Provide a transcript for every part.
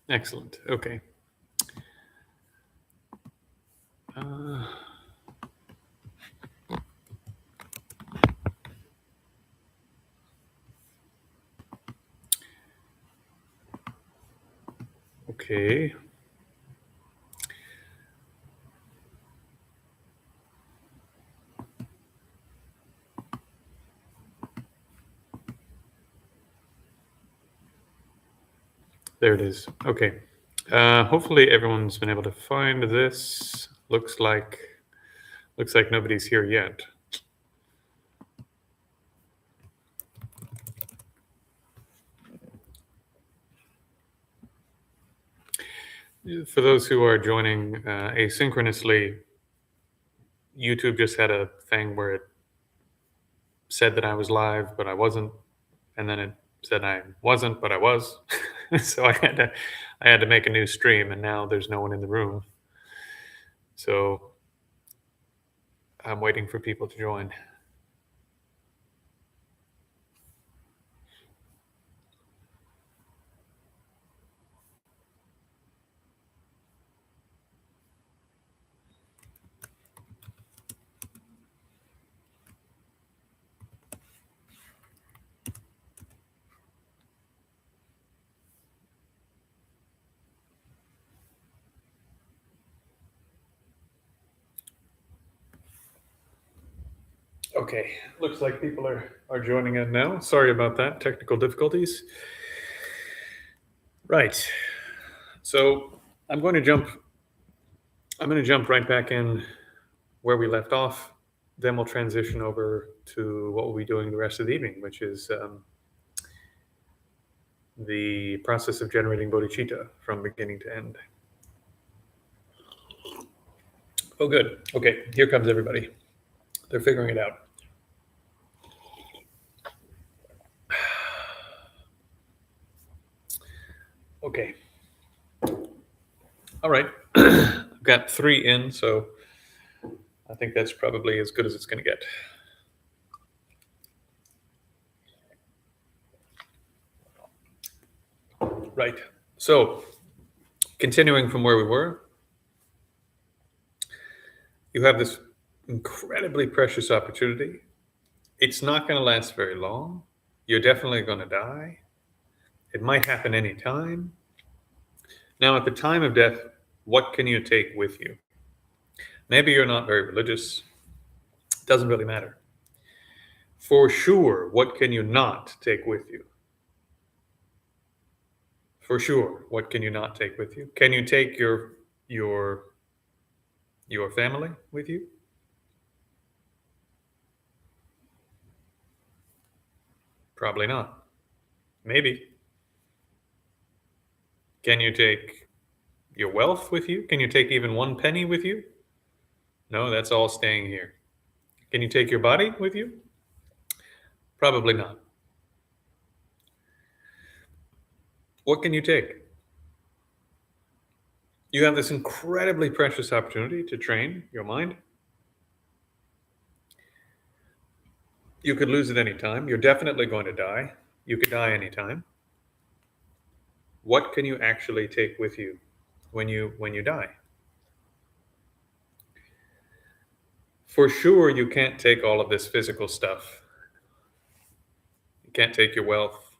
Excellent. Okay. Uh, okay. There it is. Okay. Hopefully everyone's been able to find this. Looks like nobody's here yet. For those who are joining asynchronously, YouTube just had a thing where it said that I was live, but I wasn't, and then it said I wasn't, but I was. So I had to make a new stream, and now there's no one in the room. So I'm waiting for people to join. Okay, looks like people are joining in now. Sorry about that, technical difficulties. Right. So I'm going to jump right back in where we left off. Then we'll transition over to what we'll be doing the rest of the evening, which is the process of generating bodhicitta from beginning to end. Oh, good. Okay, here comes everybody. They're figuring it out. Okay. All right. I've got 3 in, so I think that's probably as good as it's going to get. Right. So, continuing from where we were, you have this incredibly precious opportunity. It's not going to last very long. You're definitely going to die. It might happen anytime. Now, at the time of death, what can you take with you? Maybe you're not very religious. It doesn't really matter. For sure, what can you not take with you? For sure, what can you not take with you? Can you take your family with you? Probably not. Maybe. Can you take your wealth with you? Can you take even 1 penny with you? No, that's all staying here. Can you take your body with you? Probably not. What can you take? You have this incredibly precious opportunity to train your mind. You could lose at any time. You're definitely going to die. You could die anytime. What can you actually take with you when you die? For sure, you can't take all of this physical stuff. You can't take your wealth.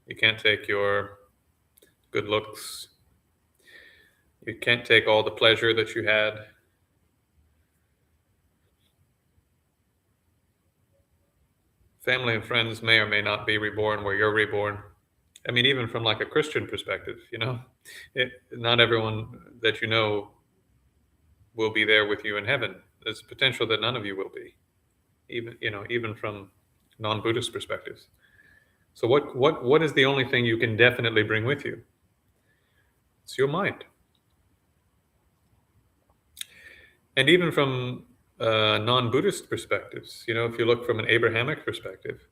You can't take your good looks. You can't take all the pleasure that you had. Family and friends may or may not be reborn where you're reborn. I mean, even from like a Christian perspective, not everyone that you know will be there with you in heaven. There's potential that none of you will be, even from non-Buddhist perspectives. So what is the only thing you can definitely bring with you? It's your mind. And even from non-Buddhist perspectives, if you look from an Abrahamic perspective,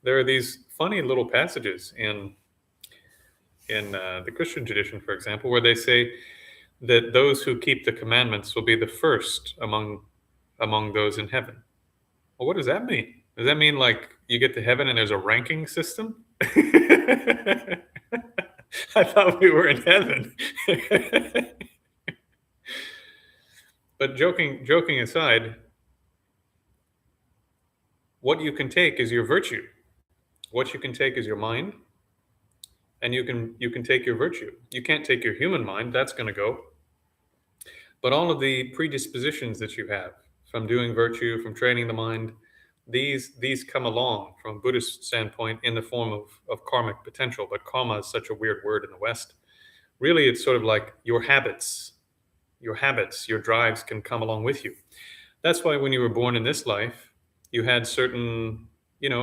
there are these funny little passages in the Christian tradition, for example, where they say that those who keep the commandments will be the first among those in heaven. Well, what does that mean? Does that mean like you get to heaven and there's a ranking system? I thought we were in heaven. But joking aside, what you can take is your virtue. What you can take is your mind, and you can take your virtue. You can't take your human mind, that's going to go. But all of the predispositions that you have from doing virtue, from training the mind, these come along from a Buddhist standpoint in the form of karmic potential. But karma is such a weird word in the West. Really, it's sort of like your habits. Your habits, your drives can come along with you. That's why when you were born in this life, you had certain,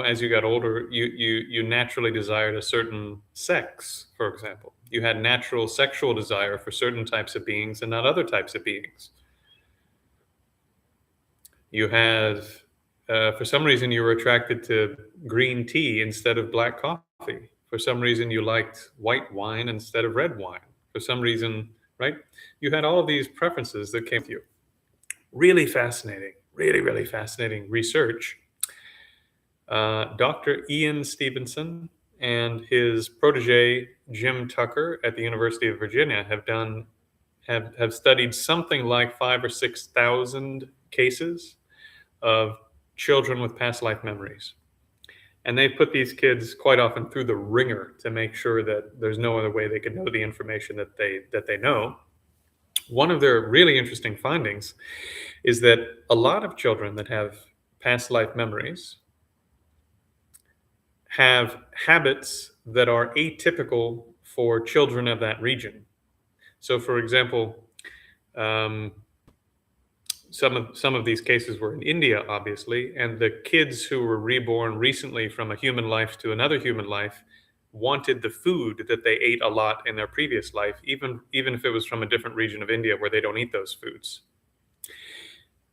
as you got older, you naturally desired a certain sex, for example. You had natural sexual desire for certain types of beings and not other types of beings. You had, for some reason, you were attracted to green tea instead of black coffee. For some reason, you liked white wine instead of red wine. For some reason, right? You had all of these preferences that came with you. Really fascinating, really fascinating research. Dr. Ian Stevenson and his protege Jim Tucker at the University of Virginia have studied something like 5 or 6 thousand cases of children with past life memories. And they put these kids quite often through the ringer to make sure that there's no other way they could know the information that they know. One of their really interesting findings is that a lot of children that have past life memories have habits that are atypical for children of that region. So, for example, um, some of these cases were in India, obviously, and the kids who were reborn recently from a human life to another human life wanted the food that they ate a lot in their previous life, even if it was from a different region of India where they don't eat those foods.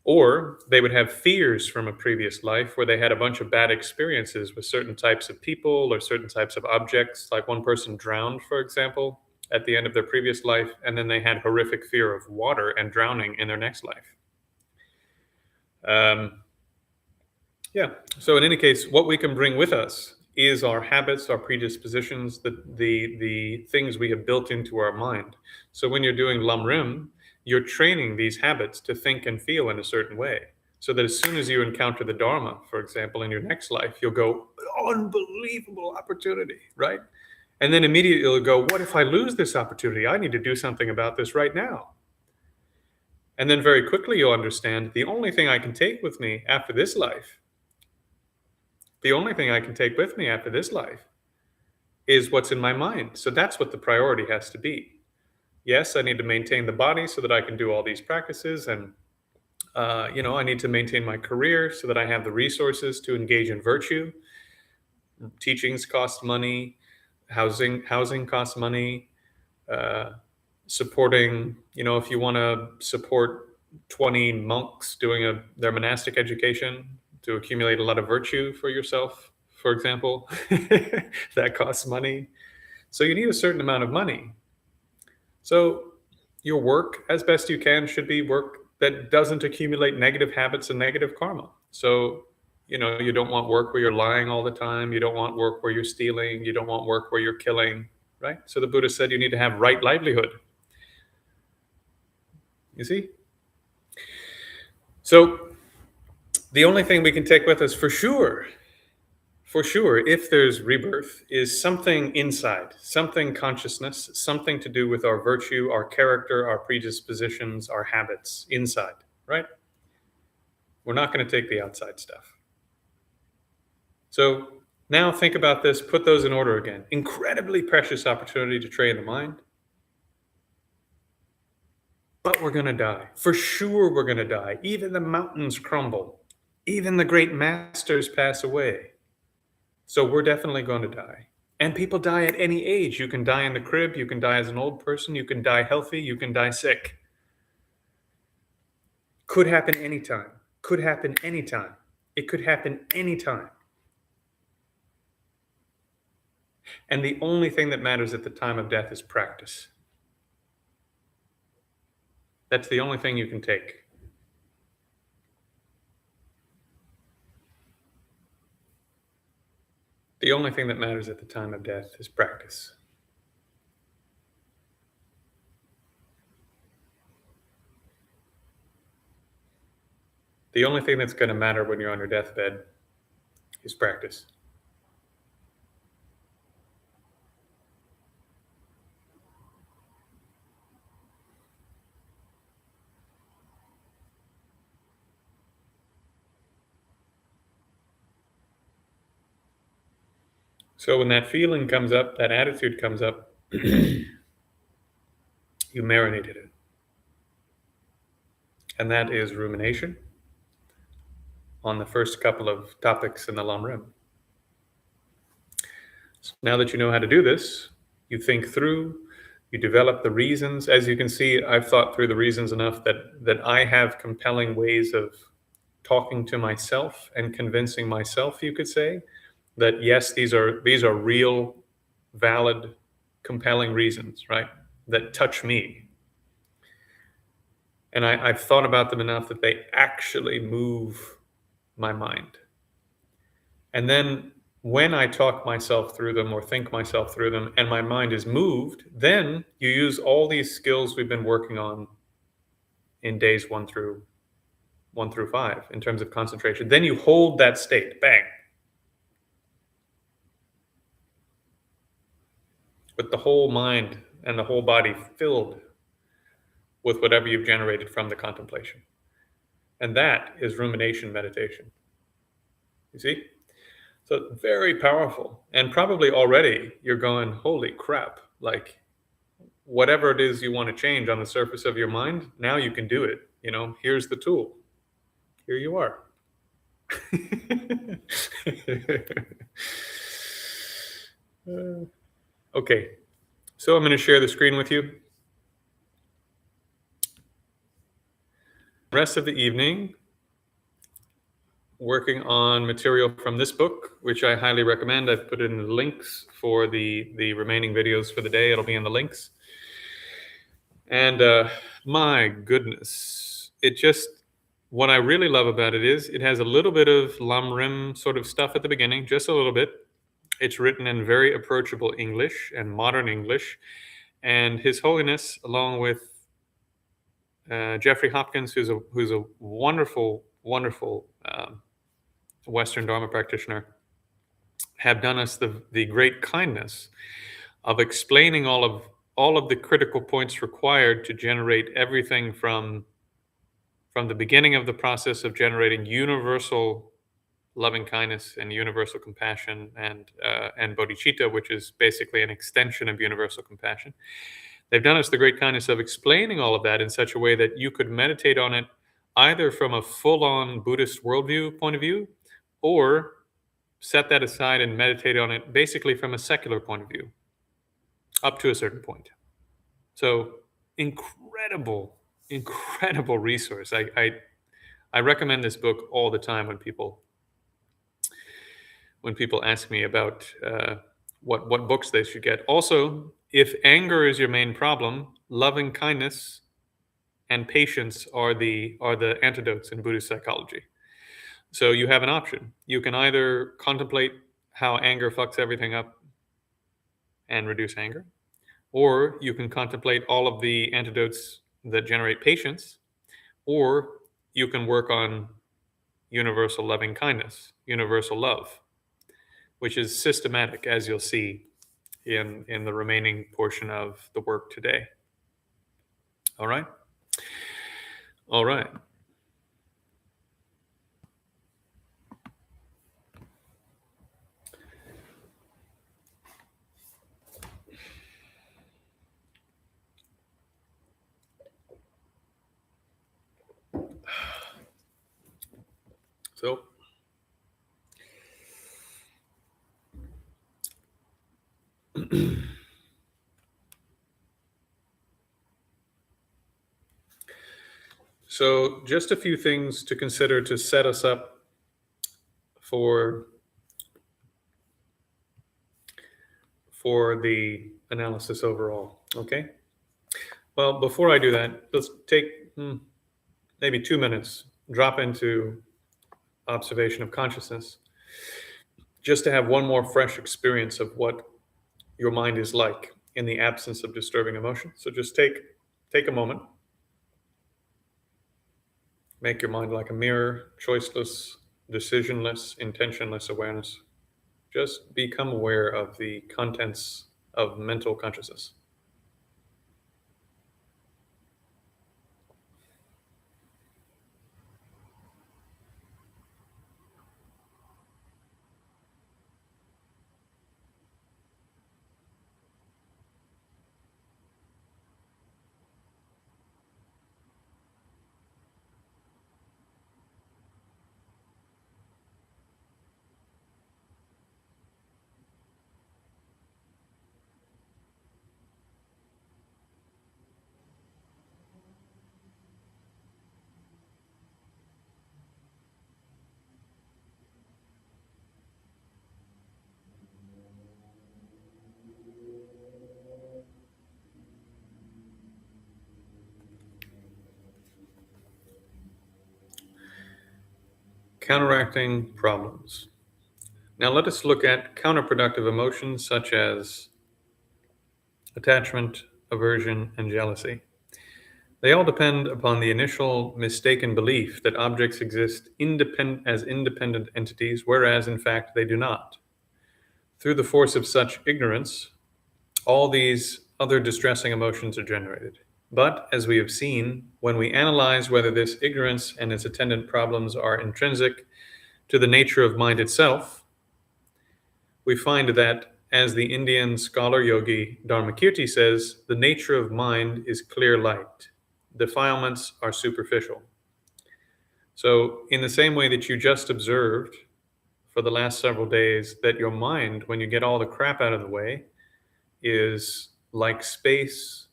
Or they would have fears from a previous life where they had a bunch of bad experiences with certain types of people or certain types of objects. Like one person drowned, for example, at the end of their previous life, and then they had horrific fear of water and drowning in their next life. Yeah. So in any case, what we can bring with us is our habits, our predispositions, the things we have built into our mind. So when you're doing Lamrim, you're training these habits to think and feel in a certain way. So that as soon as you encounter the Dharma, for example, in your next life, you'll go, unbelievable opportunity, right? And then immediately you'll go, what if I lose this opportunity? I need to do something about this right now. And then very quickly you'll understand the only thing I can take with me after this life, the only thing I can take with me after this life is what's in my mind. So that's what the priority has to be. Yes, I need to maintain the body so that I can do all these practices. And, I need to maintain my career so that I have the resources to engage in virtue. Teachings cost money. Housing costs money. Supporting, if you want to support 20 monks doing their monastic education to accumulate a lot of virtue for yourself, for example, that costs money. So you need a certain amount of money. So your work, as best you can, should be work that doesn't accumulate negative habits and negative karma. So, you don't want work where you're lying all the time. You don't want work where you're stealing. You don't want work where you're killing, right? So the Buddha said you need to have right livelihood. You see? So the only thing we can take with us for sure, if there's rebirth, is something inside, something consciousness, something to do with our virtue, our character, our predispositions, our habits inside, right? We're not going to take the outside stuff. So now think about this, put those in order again. Incredibly precious opportunity to train the mind. But we're going to die. For sure, we're going to die. Even the mountains crumble. Even the great masters pass away. So we're definitely going to die. And people die at any age. You can die in the crib. You can die as an old person. You can die healthy. You can die sick. Could happen anytime. Could happen anytime. It could happen anytime. And the only thing that matters at the time of death is practice. That's the only thing you can take. The only thing that matters at the time of death is practice. The only thing that's going to matter when you're on your deathbed is practice. So when that feeling comes up, that attitude comes up, you marinated it. And that is rumination on the first couple of topics in the Lamrim. So now that you know how to do this, you think through, you develop the reasons. As you can see, I've thought through the reasons enough that I have compelling ways of talking to myself and convincing myself, you could say, that yes, these are real, valid, compelling reasons, right? That touch me. And I've thought about them enough that they actually move my mind. And then when I talk myself through them or think myself through them and my mind is moved, then you use all these skills we've been working on in days 1 through 5 in terms of concentration. Then you hold that state, bang, with the whole mind and the whole body filled with whatever you've generated from the contemplation. And that is rumination meditation. You see? So very powerful. And probably already you're going, holy crap, like whatever it is you want to change on the surface of your mind, now you can do it. Here's the tool. Here you are. Okay. So I'm going to share the screen with you. Rest of the evening, working on material from this book, which I highly recommend. I've put in the links for the remaining videos for the day. It'll be in the links. And my goodness, what I really love about it is it has a little bit of Lamrim sort of stuff at the beginning, just a little bit. It's written in very approachable English and modern English. And His Holiness, along with Jeffrey Hopkins, who's a wonderful, wonderful Western Dharma practitioner, have done us the great kindness of explaining all of the critical points required to generate everything from the beginning of the process of generating universal loving kindness and universal compassion and bodhicitta, which is basically an extension of universal compassion. They've done us the great kindness of explaining all of that in such a way that you could meditate on it either from a full-on Buddhist worldview point of view, or set that aside and meditate on it basically from a secular point of view, up to a certain point. So incredible resource. I recommend this book all the time when people ask me about what books they should get. Also, if anger is your main problem, loving kindness and patience are the antidotes in Buddhist psychology. So you have an option. You can either contemplate how anger fucks everything up and reduce anger, or you can contemplate all of the antidotes that generate patience, or you can work on universal loving kindness, universal love, which is systematic, as you'll see in the remaining portion of the work today. All right? All right. So just a few things to consider to set us up for the analysis overall. Okay. Well, before I do that, let's take maybe 2 minutes, drop into observation of consciousness, just to have one more fresh experience of what your mind is like in the absence of disturbing emotion. So just take a moment Make your mind like a mirror, choiceless, decisionless, intentionless awareness. Just become aware of the contents of mental consciousness. Counteracting problems. Now let us look at counterproductive emotions such as attachment, aversion, and jealousy. They all depend upon the initial mistaken belief that objects exist as independent entities, whereas in fact they do not. Through the force of such ignorance, all these other distressing emotions are generated. But, as we have seen, when we analyze whether this ignorance and its attendant problems are intrinsic to the nature of mind itself, we find that, as the Indian scholar yogi Dharmakirti says, the nature of mind is clear light. Defilements are superficial. So, in the same way that you just observed for the last several days, that your mind, when you get all the crap out of the way, is like space,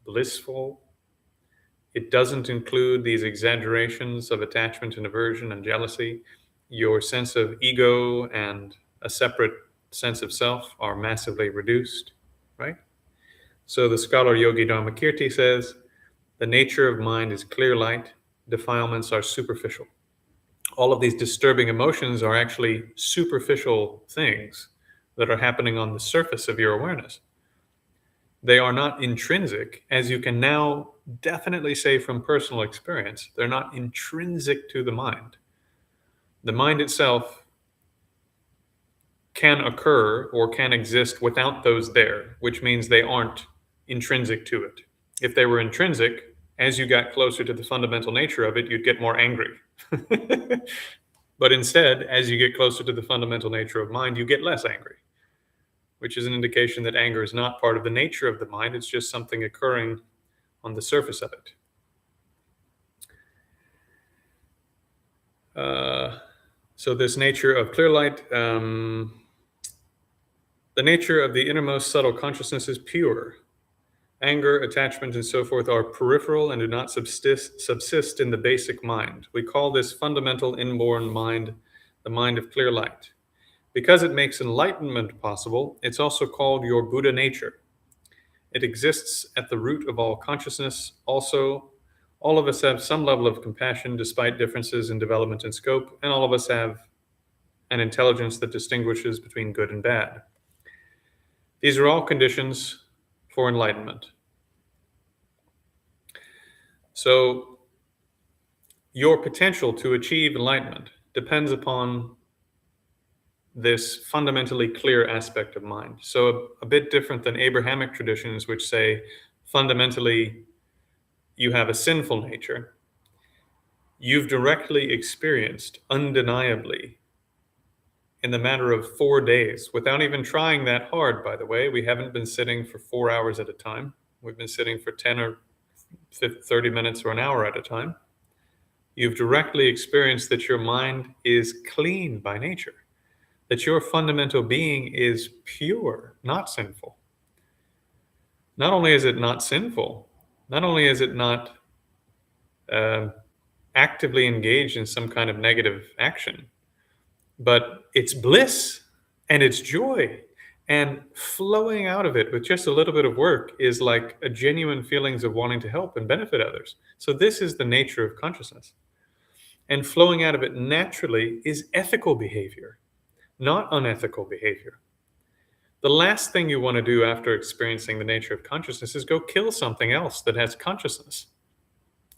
blissful. It doesn't include these exaggerations of attachment and aversion and jealousy. Your sense of ego and a separate sense of self are massively reduced, right? So the scholar Yogi Dharmakirti says, the nature of mind is clear light, defilements are superficial. All of these disturbing emotions are actually superficial things that are happening on the surface of your awareness. They are not intrinsic, as you can now definitely say from personal experience. They're not intrinsic to the mind. The mind itself can occur or can exist without those there, which means they aren't intrinsic to it. If they were intrinsic, as you got closer to the fundamental nature of it, you'd get more angry. But instead, as you get closer to the fundamental nature of mind, you get less angry, which is an indication that anger is not part of the nature of the mind. It's just something occurring on the surface of it. So this nature of clear light, the nature of the innermost subtle consciousness is pure. Anger, attachment, and so forth are peripheral and do not subsist in the basic mind. We call this fundamental inborn mind the mind of clear light. Because it makes enlightenment possible, it's also called your Buddha nature. It exists at the root of all consciousness. Also, all of us have some level of compassion despite differences in development and scope, and all of us have an intelligence that distinguishes between good and bad. These are all conditions for enlightenment. So, your potential to achieve enlightenment depends upon this fundamentally clear aspect of mind. So a bit different than Abrahamic traditions, which say fundamentally you have a sinful nature. You've directly experienced, undeniably, in the matter of 4 days, without even trying that hard, by the way. We haven't been sitting for 4 hours at a time. We've been sitting for 10 or 30 minutes or an hour at a time. You've directly experienced that your mind is clean by nature, that your fundamental being is pure, not sinful. Not only is it not sinful, not only is it not actively engaged in some kind of negative action, but it's bliss and it's joy. And flowing out of it with just a little bit of work is like a genuine feelings of wanting to help and benefit others. So this is the nature of consciousness. And flowing out of it naturally is ethical behavior, not unethical behavior. The last thing you want to do after experiencing the nature of consciousness is go kill something else that has consciousness.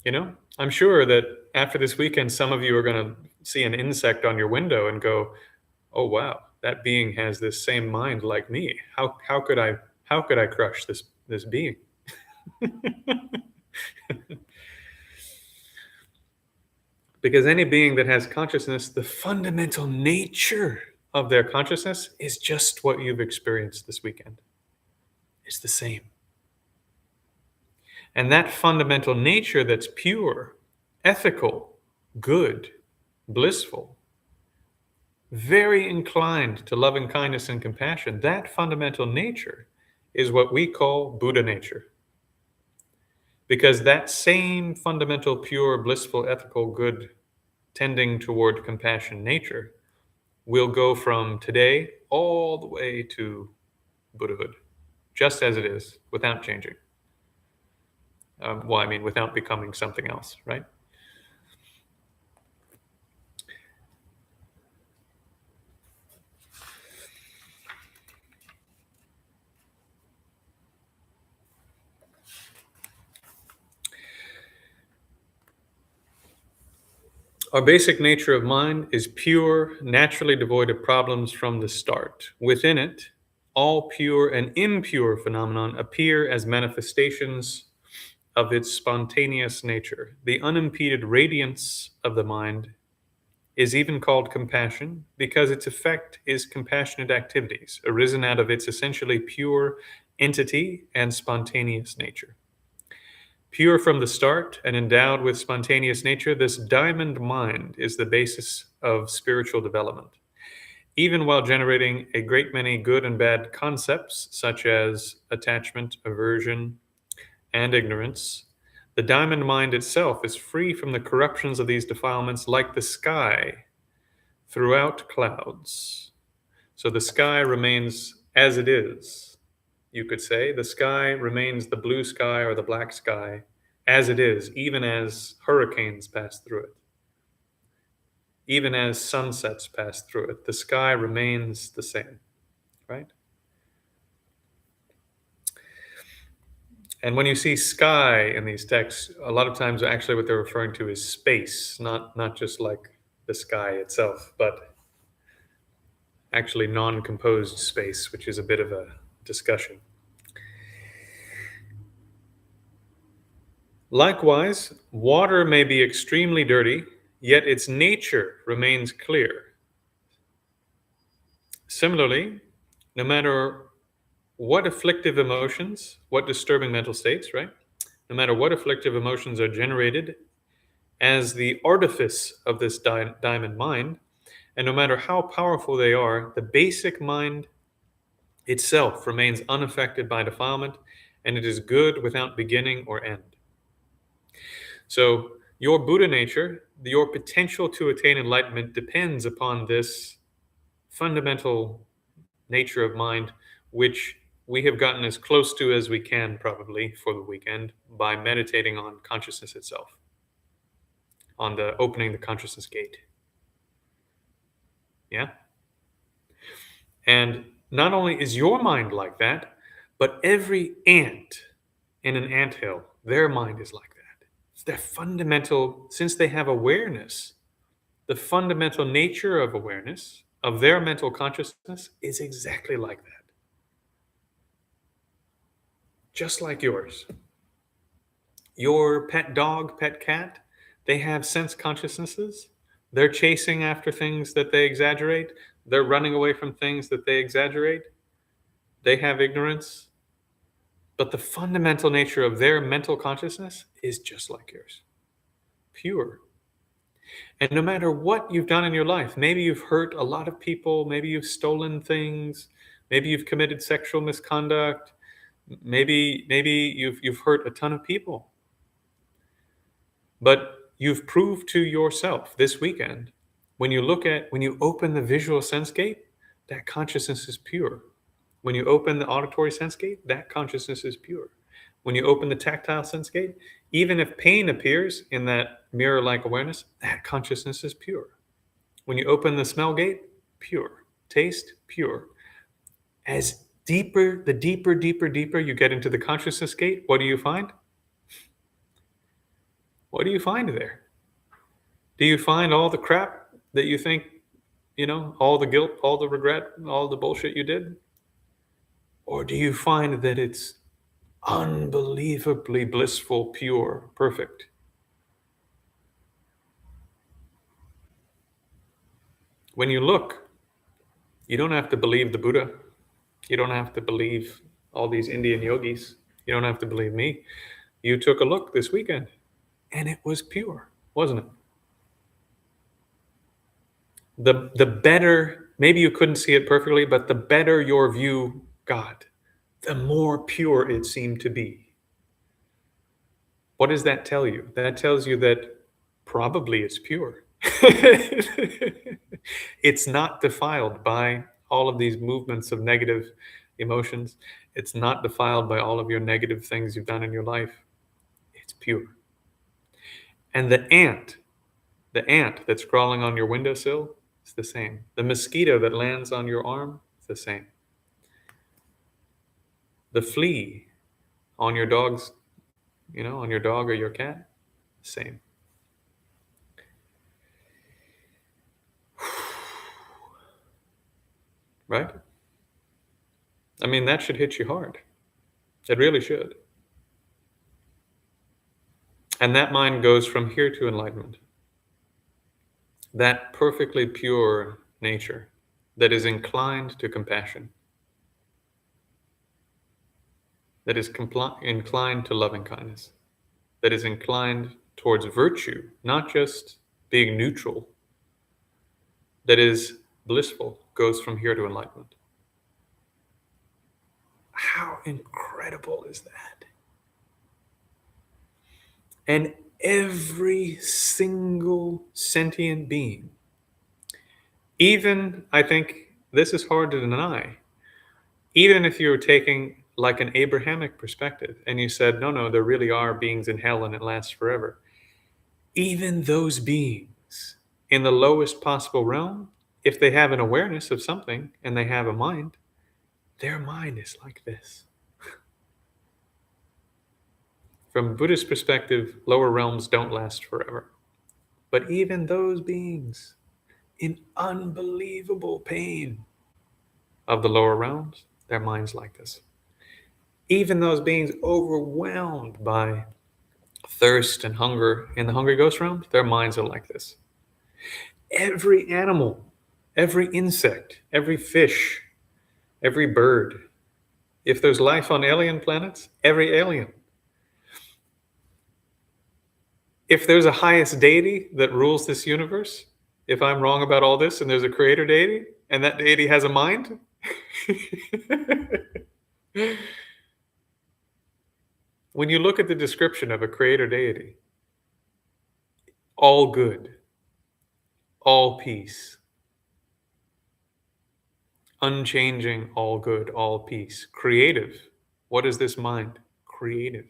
I'm sure that after this weekend, some of you are going to see an insect on your window and go, "Oh wow, that being has this same mind like me. How could I crush this being?" Because any being that has consciousness, the fundamental nature of their consciousness is just what you've experienced this weekend. It's the same. And that fundamental nature that's pure, ethical, good, blissful, very inclined to loving kindness and compassion, that fundamental nature is what we call Buddha nature. Because that same fundamental, pure, blissful, ethical, good, tending toward compassion nature will go from today all the way to Buddhahood, just as it is, without changing. Without becoming something else, right? Our basic nature of mind is pure, naturally devoid of problems from the start. Within it, all pure and impure phenomenon appear as manifestations of its spontaneous nature. The unimpeded radiance of the mind is even called compassion because its effect is compassionate activities arisen out of its essentially pure entity and spontaneous nature. Pure from the start and endowed with spontaneous nature, this diamond mind is the basis of spiritual development. Even while generating a great many good and bad concepts, such as attachment, aversion, and ignorance, the diamond mind itself is free from the corruptions of these defilements like the sky throughout clouds. So the sky remains as it is. You could say the sky remains the blue sky or the black sky as it is, even as hurricanes pass through it, even as sunsets pass through it. The sky remains the same, right? And when you see sky in these texts, a lot of times actually what they're referring to is space, not just like the sky itself, but actually non-composed space, which is a bit of a discussion. Likewise, water may be extremely dirty, yet its nature remains clear. Similarly, no matter what afflictive emotions, what disturbing mental states, right? No matter what afflictive emotions are generated as the artifice of this diamond mind, and no matter how powerful they are, the basic mind itself remains unaffected by defilement, and it is good without beginning or end. So, your Buddha nature, your potential to attain enlightenment depends upon this fundamental nature of mind, which we have gotten as close to as we can probably for the weekend by meditating on consciousness itself, on the opening the consciousness gate. Yeah? And not only is your mind like that, but every ant in an anthill, their mind is like that. It's their fundamental, since they have awareness, the fundamental nature of awareness, of their mental consciousness, is exactly like that. Just like yours. Your pet dog, pet cat, they have sense consciousnesses. They're chasing after things that they exaggerate. They're running away from things that they exaggerate. They have ignorance. But the fundamental nature of their mental consciousness is just like yours. Pure. And no matter what you've done in your life, maybe you've hurt a lot of people, maybe you've stolen things, maybe you've committed sexual misconduct, maybe you've hurt a ton of people. But you've proved to yourself this weekend, when you open the visual sense gate, that consciousness is pure. When you open the auditory sense gate, that consciousness is pure. When you open the tactile sense gate, even if pain appears in that mirror-like awareness, that consciousness is pure. When you open the smell gate, pure. Taste, pure. As deeper you get into the consciousness gate, what do you find? What do you find there? Do you find all the crap that you think, all the guilt, all the regret, all the bullshit you did? Or do you find that it's unbelievably blissful, pure, perfect? When you look, you don't have to believe the Buddha. You don't have to believe all these Indian yogis. You don't have to believe me. You took a look this weekend and it was pure, wasn't it? The better, maybe you couldn't see it perfectly, but the better your view got, the more pure it seemed to be. What does that tell you? That tells you that probably it's pure. It's not defiled by all of these movements of negative emotions. It's not defiled by all of your negative things you've done in your life. It's pure. And the ant that's crawling on your windowsill, it's the same. The mosquito that lands on your arm, it's the same. The flea on your dog's, on your dog or your cat, same. Right? I mean, that should hit you hard. It really should. And that mind goes from here to enlightenment. That perfectly pure nature that is inclined to compassion, that is inclined to loving kindness, that is inclined towards virtue, not just being neutral, that is blissful, goes from here to enlightenment. How incredible is that? And every single sentient being, even, I think this is hard to deny, even if you're taking like an Abrahamic perspective and you said, no, there really are beings in hell and it lasts forever. Even those beings in the lowest possible realm, if they have an awareness of something and they have a mind, their mind is like this. From Buddhist perspective, lower realms don't last forever. But even those beings in unbelievable pain of the lower realms, their minds like this. Even those beings overwhelmed by thirst and hunger in the hungry ghost realms, their minds are like this. Every animal, every insect, every fish, every bird, if there's life on alien planets, every alien. If there's a highest deity that rules this universe, if I'm wrong about all this and there's a creator deity and that deity has a mind, when you look at the description of a creator deity, all good, all peace, unchanging, all good, all peace, creative. What is this mind? Creative.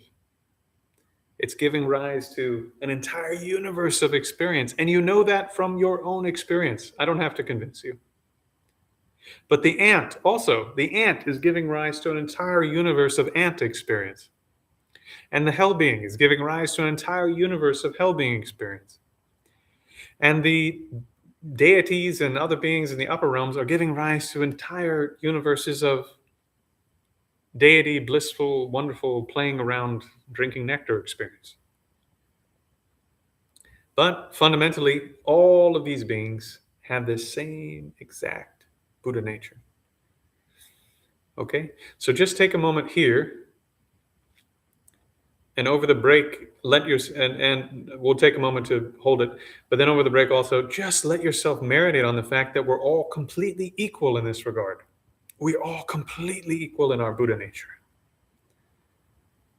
It's giving rise to an entire universe of experience. And you know that from your own experience. I don't have to convince you. But the ant is giving rise to an entire universe of ant experience. And the hell being is giving rise to an entire universe of hell being experience. And the deities and other beings in the upper realms are giving rise to entire universes of deity, blissful, wonderful, playing around, drinking nectar experience. But fundamentally, all of these beings have the same exact Buddha nature. Okay? So just take a moment here, and over the break, and we'll take a moment to hold it, but then over the break also, just let yourself marinate on the fact that we're all completely equal in this regard. We're all completely equal in our Buddha nature.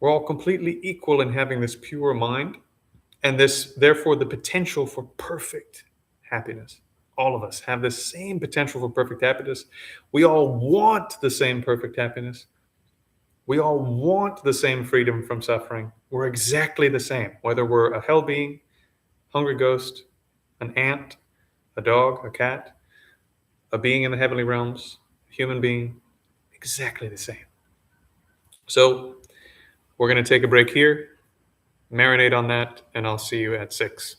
We're all completely equal in having this pure mind and this, therefore, the potential for perfect happiness. All of us have the same potential for perfect happiness. We all want the same perfect happiness. We all want the same freedom from suffering. We're exactly the same, whether we're a hell being, hungry ghost, an ant, a dog, a cat, a being in the heavenly realms, a human being, exactly the same. So we're going to take a break here. Marinate on that, and I'll see you at 6.